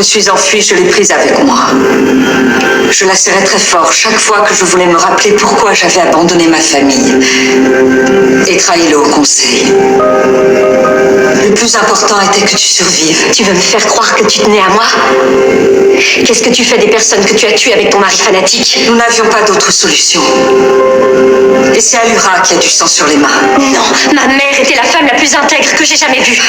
me suis enfuie, je l'ai prise avec moi. Je la serrais très fort chaque fois que je voulais me rappeler pourquoi j'avais abandonné ma famille et trahi le Haut Conseil. Le plus important était que tu survives. Tu veux me faire croire que tu tenais à moi? Qu'est-ce que tu fais des personnes que tu as tuées avec ton mari fanatique? Nous n'avions pas d'autre solution. Et c'est Allura qui a du sang sur les mains. Non, ma mère était la femme la plus intègre que j'ai jamais vue.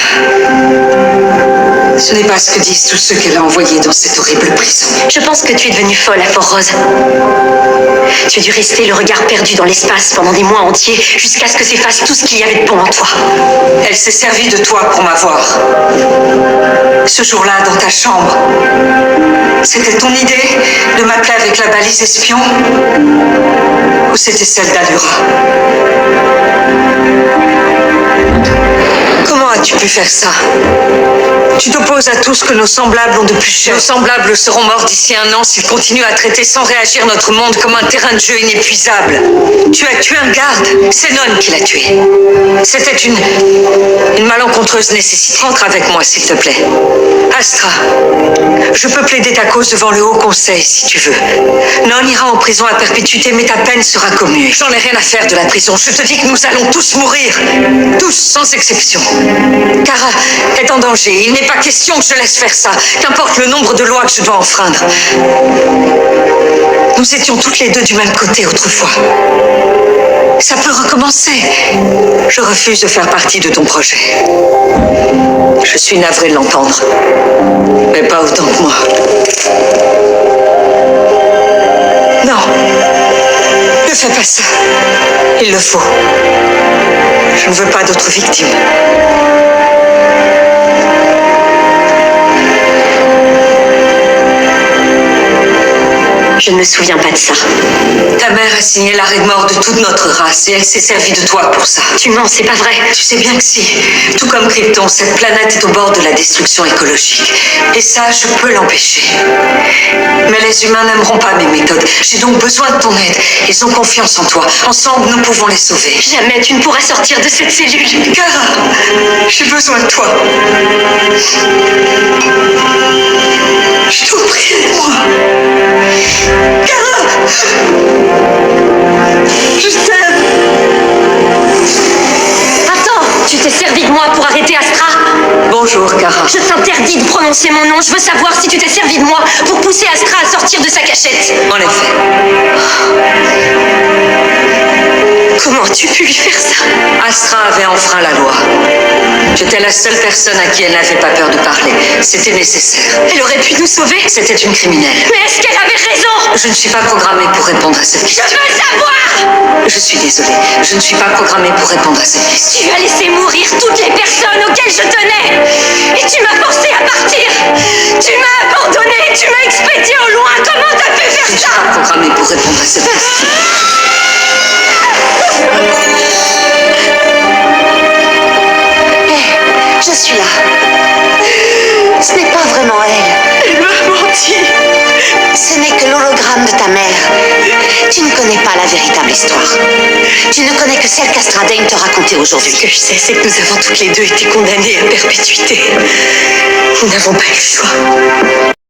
Ce n'est pas ce que disent tous ceux qu'elle a envoyés dans cette horrible prison. Je pense que tu es devenue folle à Fort-Rose. Tu as dû rester le regard perdu dans l'espace pendant des mois entiers jusqu'à ce que s'efface tout ce qu'il y avait de bon en toi. Elle s'est servie de toi pour m'avoir. Ce jour-là, dans ta chambre, c'était ton idée de m'appeler avec la balise espion? Ou c'était celle d'Allura? Comment as-tu pu faire ça? Tu t'opposes à tout ce que nos semblables ont de plus cher. Nos semblables seront morts d'ici 1 an s'ils continuent à traiter sans réagir notre monde comme un terrain de jeu inépuisable. Tu as tué un garde. C'est Non qui l'a tué. C'était une malencontreuse nécessité. Rentre avec moi, s'il te plaît. Astra, je peux plaider ta cause devant le Haut Conseil, si tu veux. Non ira en prison à perpétuité, mais ta peine sera commuée. J'en ai rien à faire de la prison. Je te dis que nous allons tous mourir. Tous, sans exception. Kara est en danger. Il n'est pas question que je laisse faire ça. Qu'importe le nombre de lois que je dois enfreindre. Nous étions toutes les deux du même côté autrefois. Ça peut recommencer. Je refuse de faire partie de ton projet. Je suis navrée de l'entendre. Mais pas autant que moi. Non. Ne fais pas ça. Il le faut. Je ne veux pas d'autres victimes. Je ne me souviens pas de ça. Ta mère a signé l'arrêt de mort de toute notre race et elle s'est servie de toi pour ça. Tu mens, c'est pas vrai. Tu sais bien que si. Tout comme Krypton, cette planète est au bord de la destruction écologique. Et ça, je peux l'empêcher. Mais les humains n'aimeront pas mes méthodes. J'ai donc besoin de ton aide. Ils ont confiance en toi. Ensemble, nous pouvons les sauver. Jamais tu ne pourras sortir de cette cellule. Kara, j'ai besoin de toi. Je t'en prie, aide-moi. Kara! Je t'aime! Attends, tu t'es servi de moi pour arrêter Astra? Bonjour, Kara. Je t'interdis de prononcer mon nom. Je veux savoir si tu t'es servi de moi pour pousser Astra à sortir de sa cachette. En effet. Comment as-tu pu lui faire ça? Astra avait enfreint la loi. J'étais la seule personne à qui elle n'avait pas peur de parler. C'était nécessaire. Elle aurait pu nous sauver? C'était une criminelle. Mais est-ce qu'elle avait raison? Je ne suis pas programmée pour répondre à cette question. Je veux savoir! Je suis désolée. Je ne suis pas programmée pour répondre à cette question. Tu as laissé mourir toutes les personnes auxquelles je tenais. Et tu m'as forcé à partir. Tu m'as abandonné. Tu m'as expédié au loin. Comment t'as pu faire Je ne suis ça? pas programmée pour répondre à cette question. Je suis là. Ce n'est pas vraiment elle. Elle m'a menti. Ce n'est que l'hologramme de ta mère. Tu ne connais pas la véritable histoire. Tu ne connais que celle qu'Astra Dane te racontait aujourd'hui. Ce que je sais, c'est que nous avons toutes les deux été condamnées à perpétuité. Nous n'avons pas eu le choix.